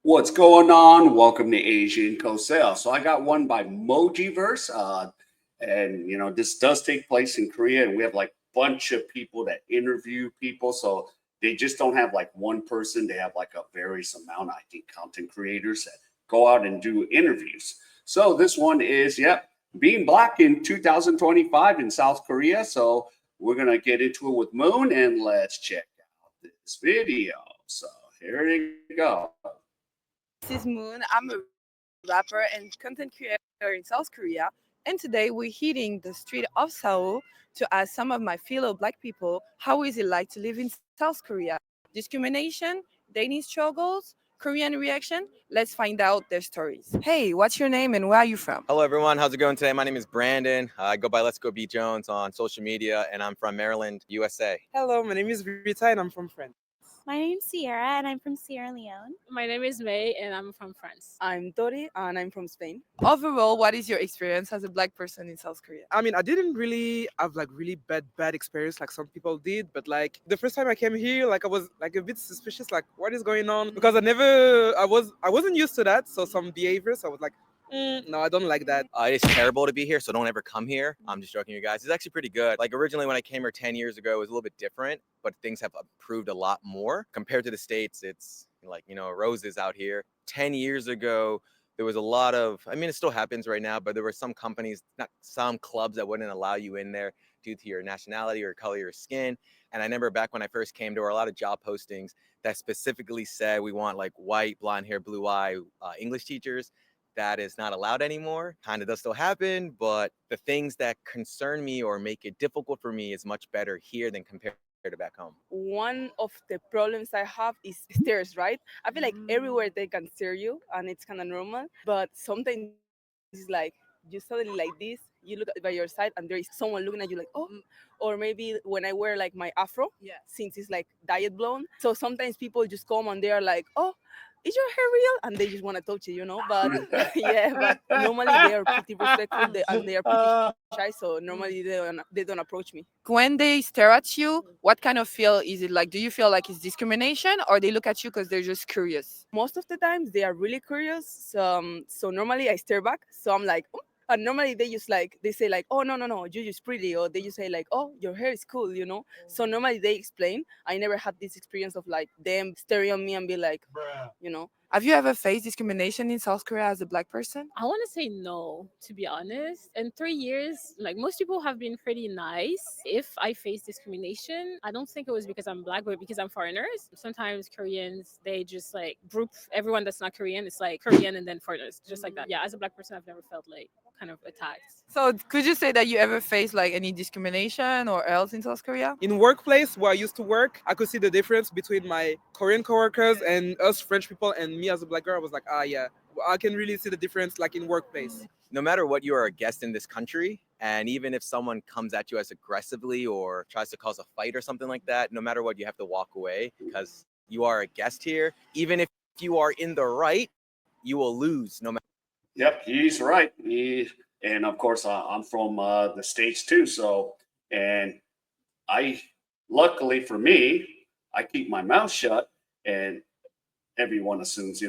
What's going on? Welcome to Asian Cosell. So I got one by mojiverse, and this does take place in Korea, and we have like bunch of people that interview people. So they just don't have like one person; they have like a various amount. I think content creators that go out and do interviews. So this one is, yep, being black in 2025 in South Korea. So we're gonna get into it with Moon, and let's check out this video. So here you go. This is Moon. I'm a rapper and content creator in South Korea. And today we're hitting the street of Seoul to ask some of my fellow black people how is it like to live in South Korea? Discrimination, dating struggles, Korean reaction? Let's find out their stories. Hey, what's your name and where are you from? Hello, everyone. How's it going today? My name is Brandon. I go by Let's Go Beat Jones on social media, and I'm from Maryland, USA. Hello, my name is Rita and I'm from France. My name's Sierra and I'm from Sierra Leone. My name is May and I'm from France. I'm Dori and I'm from Spain. Overall, what is your experience as a black person in South Korea? I mean, I didn't really have like really bad experience like some people did, but like the first time I came here, like I was like a bit suspicious, like what is going on? Because I wasn't used to that, so some behaviors I was like, no, I don't like that. It's terrible to be here, so don't ever come here. I'm just joking, you guys. It's actually pretty good. Like originally when I came here 10 years ago, it was a little bit different, but things have improved a lot more. Compared to the States, it's like, roses out here. 10 years ago, there was a lot of, I mean, it still happens right now, but there were some companies, not some clubs that wouldn't allow you in there due to your nationality or color of your skin. And I remember back when I first came, there were a lot of job postings that specifically said we want like white, blonde hair, blue eye English teachers. That is not allowed anymore. Kind of does still happen, but the things that concern me or make it difficult for me is much better here than compared to back home. One of the problems I have is stairs, right? I feel like everywhere they can stare you and it's kind of normal, but sometimes it's like you suddenly like this, you look by your side and there is someone looking at you like, oh, or maybe when I wear like my afro, since it's like diet blown. So sometimes people just come and they're like, oh, is your hair real? And they just want to touch it, But yeah, but normally they are pretty respectful and they are pretty shy. So normally they don't approach me. When they stare at you, what kind of feel is it like? Do you feel like it's discrimination or they look at you because they're just curious? Most of the times they are really curious. So normally I stare back. So I'm like, "Oh." And normally they say like, oh no, you're just pretty, or they just say like, oh, your hair is cool. So normally they explain. I never had this experience of like them staring at me and be like, Have you ever faced discrimination in South Korea as a black person? I want to say no, to be honest. In 3 years, like most people have been pretty nice. If I face discrimination, I don't think it was because I'm black, but because I'm foreigners. Sometimes Koreans, they just like group everyone that's not Korean. It's like Korean and then foreigners, just like that. Yeah, as a black person, I've never felt like kind of attacked. So could you say that you ever faced like any discrimination or else in South Korea? In workplace where I used to work, I could see the difference between my Korean coworkers and us French people and me as a black girl. I was like, yeah, I can really see the difference like in workplace. No matter what, you are a guest in this country. And even if someone comes at you as aggressively or tries to cause a fight or something like that, no matter what, you have to walk away because you are a guest here. Even if you are in the right, you will lose no matter. Yep, he's right. And of course, I'm from the States too. So, and I, luckily for me, I keep my mouth shut, and everyone assumes,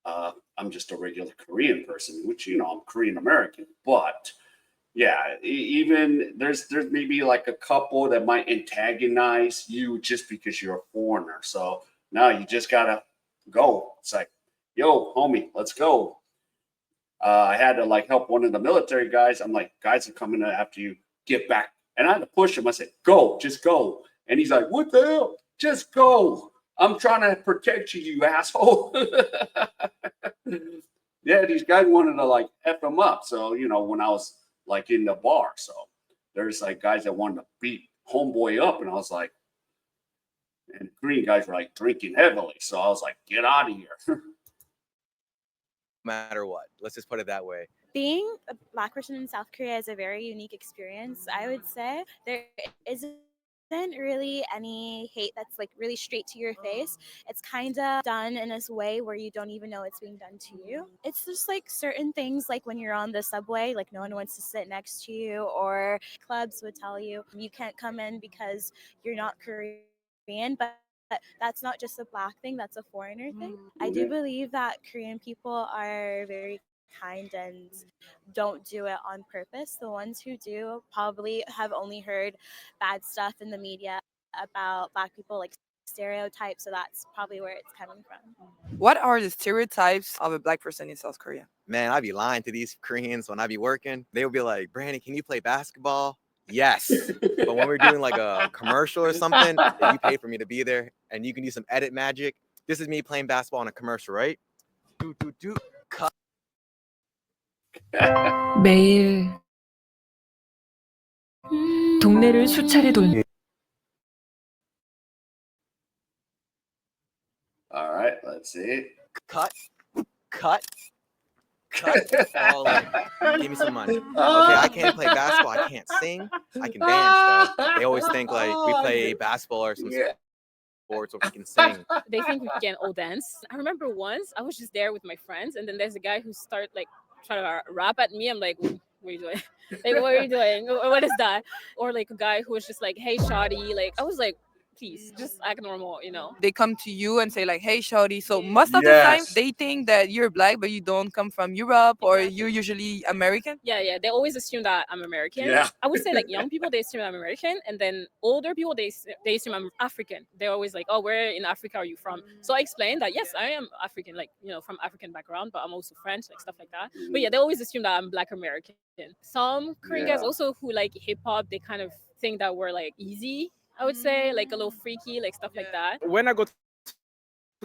I'm just a regular Korean person, which, I'm Korean American. But yeah, even there's maybe like a couple that might antagonize you just because you're a foreigner. So now you just gotta go. It's like, yo, homie, let's go. I had to like help one of the military guys. I'm like, guys are coming after you. Get back. And I had to push him. I said, go, just go. And he's like, what the hell? Just go. I'm trying to protect you, you asshole. Yeah, these guys wanted to like F him up. So, when I was like in the bar, so there's like guys that wanted to beat homeboy up. And I was like, and green guys were like drinking heavily. So I was like, get out of here. No matter what. Let's just put it that way. Being a black person in South Korea is a very unique experience. I would say there isn't really any hate that's like really straight to your face. It's kind of done in this way where you don't even know it's being done to you. It's just like certain things, like when you're on the subway, like no one wants to sit next to you, or clubs would tell you you can't come in because you're not Korean, but that's not just a black thing, that's a foreigner thing. I Yeah. do believe that Korean people are very kind and don't do it on purpose. The ones who do probably have only heard bad stuff in the media about black people, like stereotypes, so that's probably where it's coming from. What are the stereotypes of a black person in South Korea? Man, I'd be lying to these Koreans when I be working. They would be like, Brandon, can you play basketball? Yes. But when we're doing like a commercial or something, if you pay for me to be there and you can do some edit magic, this is me playing basketball in a commercial, right? Do. Cut. 매일 동네를 수차례 돌 All right, let's see. Cut. All in. Give me some money. Okay, I can't play basketball. I can't sing. I can dance though. They always think like we play basketball or some Yeah. sports or we can sing. They think we can all dance. I remember once I was just there with my friends, and then there's a guy who started like trying to rap at me. I'm like, what are you doing? Like, what are you doing? What is that? Or like a guy who was just like, hey, shoddy. Like, I was like, please, just act normal, you know? They come to you and say like, "Hey, shawty." So most of the time Yes. they think that you're black, but you don't come from Europe, or you're usually American. Yeah. They always assume that I'm American. Yeah. I would say like young people, they assume I'm American, and then older people, they assume I'm African. They're always like, oh, where in Africa are you from? So I explained that yes, I am African, like from African background, but I'm also French, like stuff like that. But yeah, they always assume that I'm Black American. Some Korean guys Yeah. also who like hip hop, they kind of think that we're like easy. I would say like a little freaky, like stuff like that. When I go to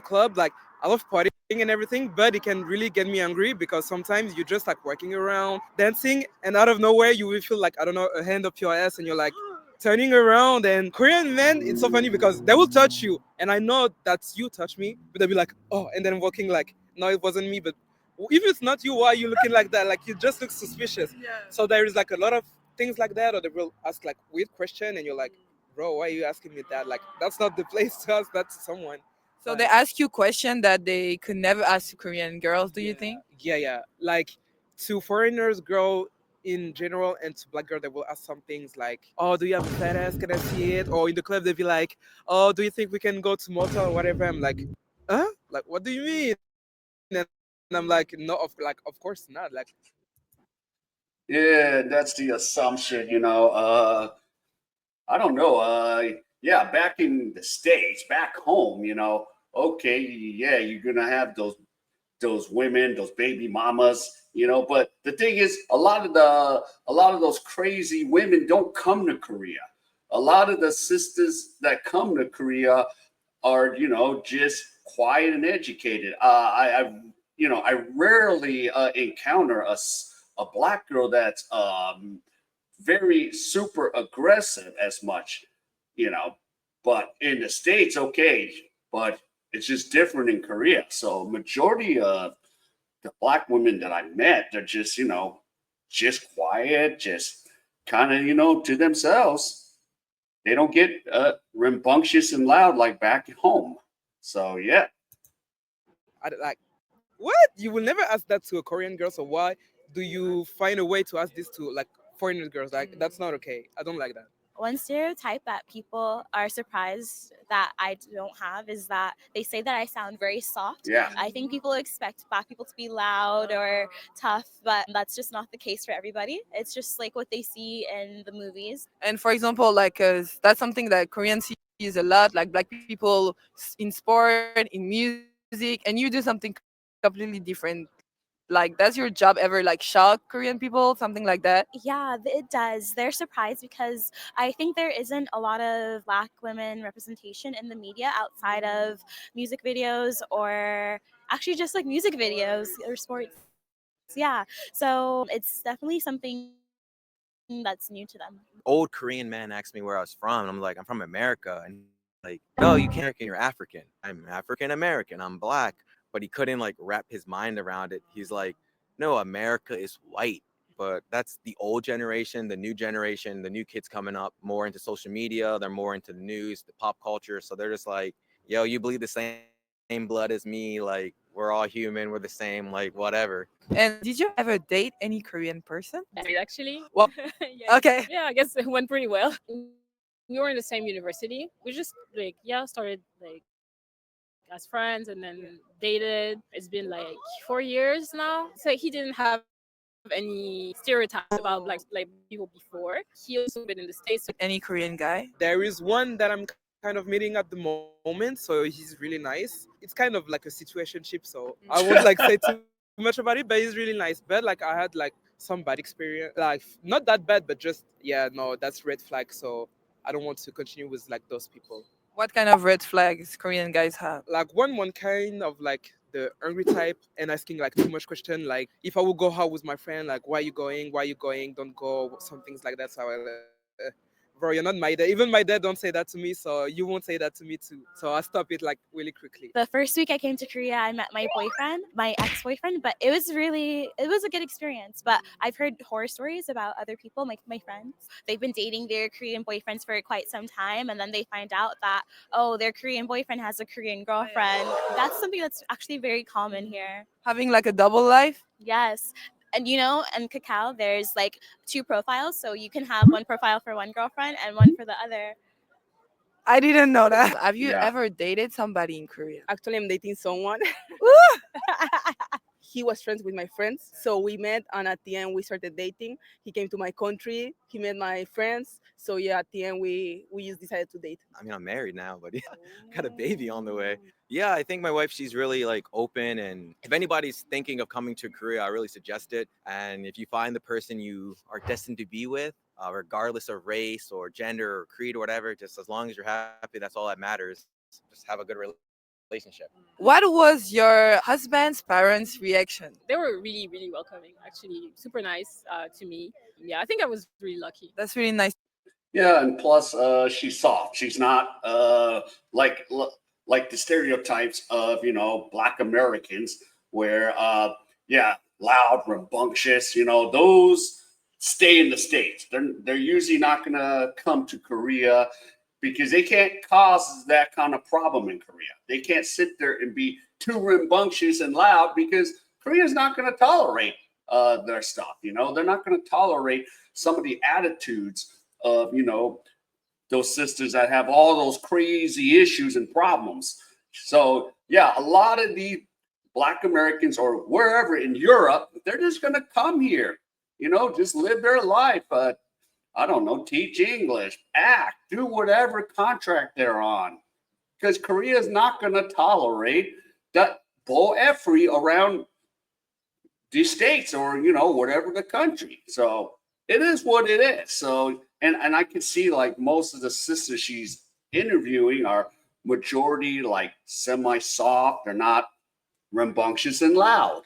club, like I love partying and everything, but it can really get me angry because sometimes you're just like walking around, dancing, and out of nowhere you will feel like, I don't know, a hand up your ass, and you're like turning around. And Korean men, it's so funny because they will touch you, and I know that's you touch me, but they'll be like, oh, and then walking like, no, it wasn't me, but if it's not you, why are you looking like that? Like you just look suspicious. So there is like a lot of things like that, or they will ask like weird question, and you're like, bro, why are you asking me that? Like that's not the place to ask that to someone. So they ask you question that they could never ask to Korean girls, do you think? Yeah. Like to foreigners, girl in general, and to black girl, they will ask some things like, oh, do you have a fat ass? Can I see it? Or in the club, they'll be like, oh, do you think we can go to motel or whatever? I'm like, huh? Like, what do you mean? And I'm like, no, of course not. Like, Yeah, that's the assumption, I don't know. Yeah, back in the States, back home, okay, yeah, you're gonna have those women, those baby mamas, but the thing is, a lot of those crazy women don't come to Korea. A lot of the sisters that come to Korea are, just quiet and educated. I rarely encounter a black girl that's very super aggressive as much, you know. But in the States, okay, but it's just different in Korea. So majority of the black women that I met, they're just, just quiet, just kind of, to themselves. They don't get rambunctious and loud like back at home. So yeah. like, what? You will never ask that to a Korean girl. So why do you find a way to ask this to like foreign girls? Like, that's not okay. I don't like that. One stereotype that people are surprised that I don't have is that they say that I sound very soft. Yeah. I think people expect black people to be loud or tough, but that's just not the case for everybody. It's just like what they see in the movies. And for example, like that's something that Koreans sees a lot, like black people in sport, in music, and you do something completely different. Like, does your job ever like shock Korean people, something like that? Yeah, it does. They're surprised because I think there isn't a lot of black women representation in the media outside of music videos or actually just like music videos or sports. Yeah. So it's definitely something that's new to them. Old Korean man asked me where I was from, and I'm like, I'm from America. And like, no, you can't, you're African. I'm African American. I'm black. But he couldn't like wrap his mind around it. He's like, no, America is white. But that's the old generation, the new generation, the new kids coming up more into social media. They're more into the news, the pop culture. So they're just like, yo, you bleed the same blood as me. Like, we're all human. We're the same, like, whatever. And did you ever date any Korean person? Actually. Well, Yeah. okay. Yeah, I guess it went pretty well. we were in the same university. We just like yeah started like as friends and then dated. It's been like 4 years now. So he didn't have any stereotypes about like black people before. He also been in the States. So Any Korean guy? There is one that I'm kind of meeting at the moment, so he's really nice. It's kind of like a situationship, so I won't like say too much about it, but he's really nice. But like I had like some bad experience, like not that bad, but just yeah, no, that's red flag. So I don't want to continue with like those people. What kind of red flags Korean guys have? Like one kind of like the angry type and asking like too much question, like if I will go out with my friend, like why you going, don't go, some things like that. So I bro, you're not my dad. Even my dad don't say that to me, so you won't say that to me too. So I stop it like really quickly. The first week I came to Korea, I met my boyfriend, my ex-boyfriend, but it was a good experience. But I've heard horror stories about other people, like my friends. They've been dating their Korean boyfriends for quite some time, and then they find out that, oh, their Korean boyfriend has a Korean girlfriend. That's something that's actually very common here. Having like a double life? Yes. And you know, in Kakao, there's like two profiles. So you can have one profile for one girlfriend and one for the other. I didn't know that. Have you Yeah. ever dated somebody in Korea? Actually, I'm dating someone. He was friends with my friends, so we met, and at the end we started dating. He came to my country. He met my friends. So yeah, at the end we just decided to date. I mean, I'm married now, but yeah, got a baby on the way. Yeah, I think my wife, she's really like open. And if anybody's thinking of coming to Korea, I really suggest it. And if you find the person you are destined to be with, regardless of race or gender or creed or whatever, just as long as you're happy, that's all that matters. Just have a good relationship. What was your husband's parents' reaction? they were really, really welcoming, actually, super nice to me. Yeah, I think I was really lucky. That's really nice. Yeah, and plus, she's soft. She's not like the stereotypes of Black Americans, where yeah, loud, rambunctious. Those stay in the States. They're usually not gonna come to Korea because they can't cause that kind of problem in Korea. They can't sit there and be too rambunctious and loud because Korea's not gonna tolerate their stuff. They're not gonna tolerate some of the attitudes of those sisters that have all those crazy issues and problems. So yeah, a lot of the Black Americans or wherever in Europe, they're just gonna come here, just live their life. I don't know, teach English, act, do whatever contract they're on, because Korea is not gonna tolerate that bull effery around the states or whatever the country. So it is what it is. So and I can see like most of the sisters she's interviewing are majority like semi-soft. They're not rambunctious and loud.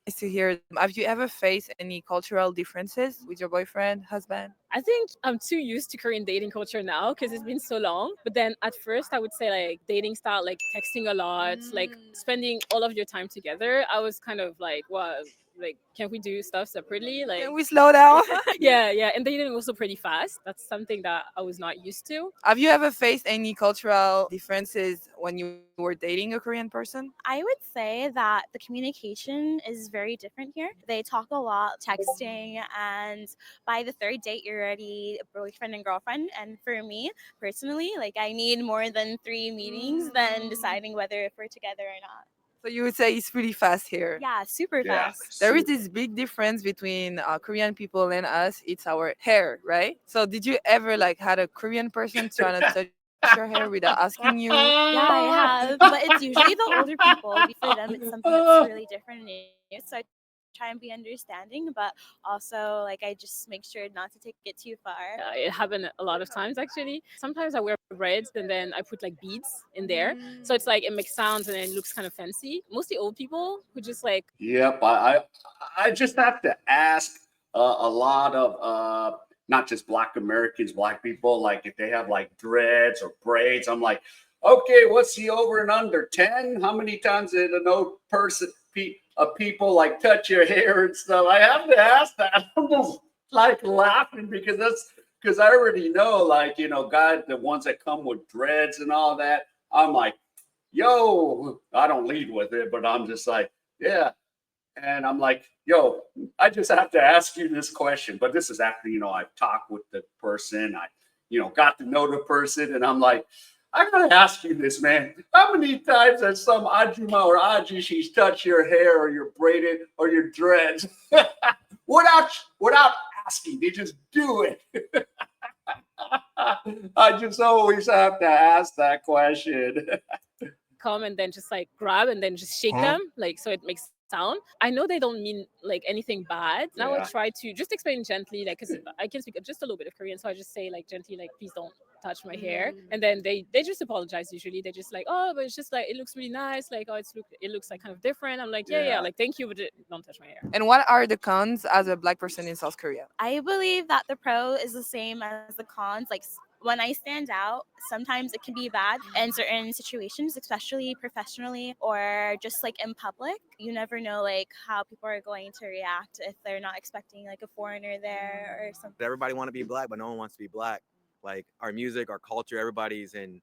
Nice to hear. Have you ever faced any cultural differences with your boyfriend, husband? I think I'm too used to Korean dating culture now because it's been so long. But then at first, I would say like dating style, like texting a lot, like spending all of your time together. I was kind of like, well, like, can we do stuff separately? Like, Can we slow down? yeah. And dating also pretty fast. That's something that I was not used to. Have you ever faced any cultural differences when you were dating a Korean person? I would say that the communication is very different here. They talk a lot, texting, and by the third date, you're already a boyfriend and girlfriend. And for me personally, like I need more than 3 meetings than deciding whether if we're together or not. So you would say it's pretty fast here. Yeah, super Yeah. fast. There is this big difference between Korean people and us. It's our hair, right? So did you ever like had a Korean person trying to touch your hair without asking you? Yeah, I have, but it's usually the older people. For them, it's something that's really different and new. So I try and be understanding, but also like I just make sure not to take it too far. It happened a lot of times actually. Sometimes I wear braids and then I put like beads in there. So it's like it makes sounds and it looks kind of fancy. Mostly old people who just like Yep, I just have to ask a lot of not just Black Americans, Black people, like if they have like dreads or braids. I'm like, okay, what's the over and under 10? How many times did an old person people like touch your hair and stuff? I have to ask that. I'm just like laughing because I already know, like, guys, the ones that come with dreads and all that. I'm like, yo, I don't lead with it, but I'm just like, yeah. And I'm like, yo, I just have to ask you this question. But this is after, I've talked with the person. got to know the person, and I'm like, I gotta ask you this, man. How many times has some Ajuma or Ajushis touch your hair or your braided or your dreads without asking? They just do it. I just always have to ask that question. Come and then just like grab and then just shake them, like so it makes sound. I know they don't mean like anything bad. Now I Yeah. try to just explain gently, like because I can speak just a little bit of Korean, so I just say like gently, like please don't touch my hair, and then they just apologize. Usually they just like, oh, but it's just like it looks really nice, like oh it looks like kind of different. I'm like yeah, Yeah. like thank you, but don't touch my hair. And what are the cons as a black person in South Korea? I believe that the pro is the same as the cons. Like when I stand out, sometimes it can be bad in certain situations, especially professionally or just like in public. You never know like how people are going to react if they're not expecting like a foreigner there or something. Everybody want to be black, but no one wants to be black. Like our music, our culture, everybody's in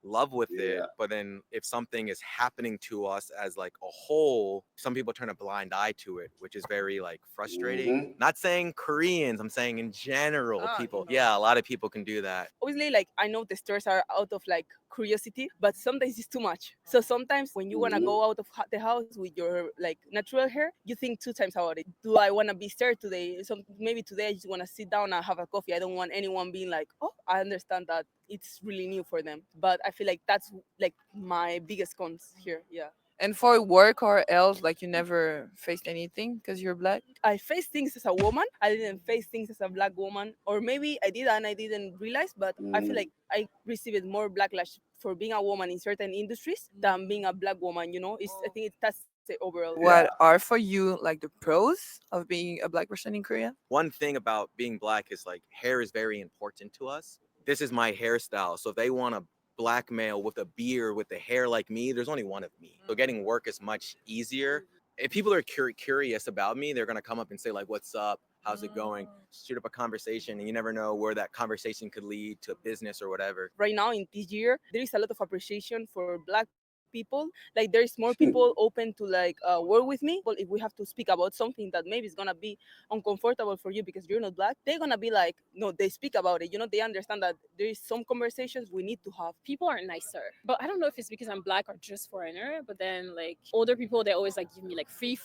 love with it. Yeah. But then if something is happening to us as like a whole, some people turn a blind eye to it, which is very like frustrating. Not saying Koreans, I'm saying in general, people. Yeah, a lot of people can do that. Obviously, like I know the stores are out of like curiosity, but sometimes it's too much. So sometimes when you want to go out of the house with your like natural hair, you think 2 times about it. Do I want to be stirred today? So maybe today I just want to sit down and have a coffee. I don't want anyone being like, oh, I understand that it's really new for them. But I feel like that's like my biggest cons here. Yeah. And for work or else, like you never faced anything because you're black? I faced things as a woman. I didn't face things as a black woman, or maybe I did and I didn't realize. But I feel like I received more backlash for being a woman in certain industries than being a black woman. I think that's the overall. What are for you like the pros of being a black person in Korea? One thing about being black is like hair is very important to us. This is my hairstyle. So if they want a black male with a beard with the hair like me, there's only one of me. So getting work is much easier. If people are curious about me, they're gonna come up and say like, "What's up? How's it going?" Shoot up a conversation, and you never know where that conversation could lead to business or whatever. Right now in this year, there is a lot of appreciation for black people. Like there's more people open to like work with me. But if we have to speak about something that maybe is gonna be uncomfortable for you because you're not black, they're gonna be like, no, they speak about it. They understand that there is some conversations we need to have. People are nicer, but I don't know if it's because I'm black or just foreigner, but then like older people, they always like give me like free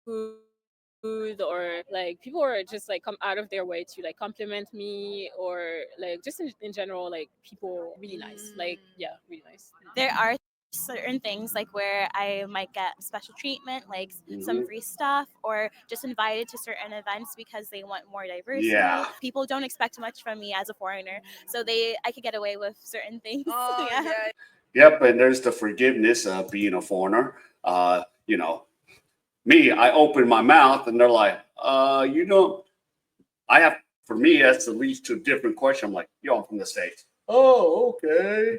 food, or like people are just like come out of their way to like compliment me, or like just in general, like people really nice, like yeah, really nice. There are certain things like where I might get special treatment, like some free stuff, or just invited to certain events because they want more diversity. Yeah. People don't expect much from me as a foreigner, so I could get away with certain things. Yep, and there's the forgiveness of being a foreigner. Me, I open my mouth and they're like, for me, that's the least to a different question. I'm like, yo, I'm from the States. Oh, okay.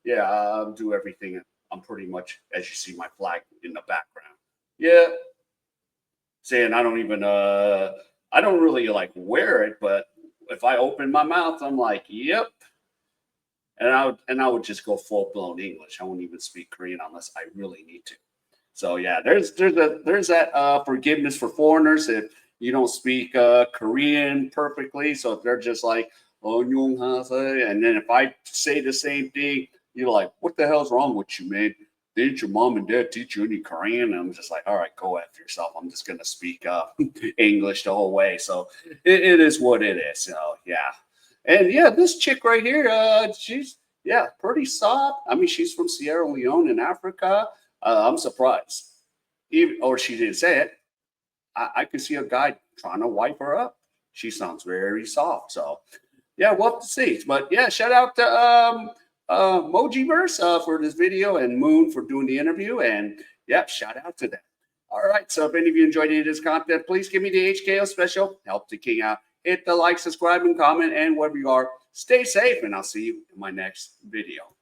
Yeah, I'll do everything. I'm pretty much, as you see my flag in the background. Yeah. Saying I don't really like wear it, but if I open my mouth, I'm like, yep. And I would just go full blown English. I won't even speak Korean unless I really need to. So yeah, there's that forgiveness for foreigners if you don't speak Korean perfectly. So if they're just like "안녕하세요," and then if I say the same thing, you're like, "What the hell's wrong with you, man? Didn't your mom and dad teach you any Korean?" And I'm just like, "All right, go after yourself. I'm just gonna speak English the whole way." So it is what it is. So yeah, and yeah, this chick right here, she's pretty soft. I mean, she's from Sierra Leone in Africa. I'm surprised. Or she didn't say it. I could see a guy trying to wipe her up. She sounds very soft. So, yeah, we'll have to see. But, yeah, shout out to mojiverse for this video and Moon for doing the interview. And, yeah, shout out to them. All right. So, if any of you enjoyed any of this content, please give me the HKO special. Help the king out. Hit the like, subscribe, and comment. And wherever you are, stay safe. And I'll see you in my next video.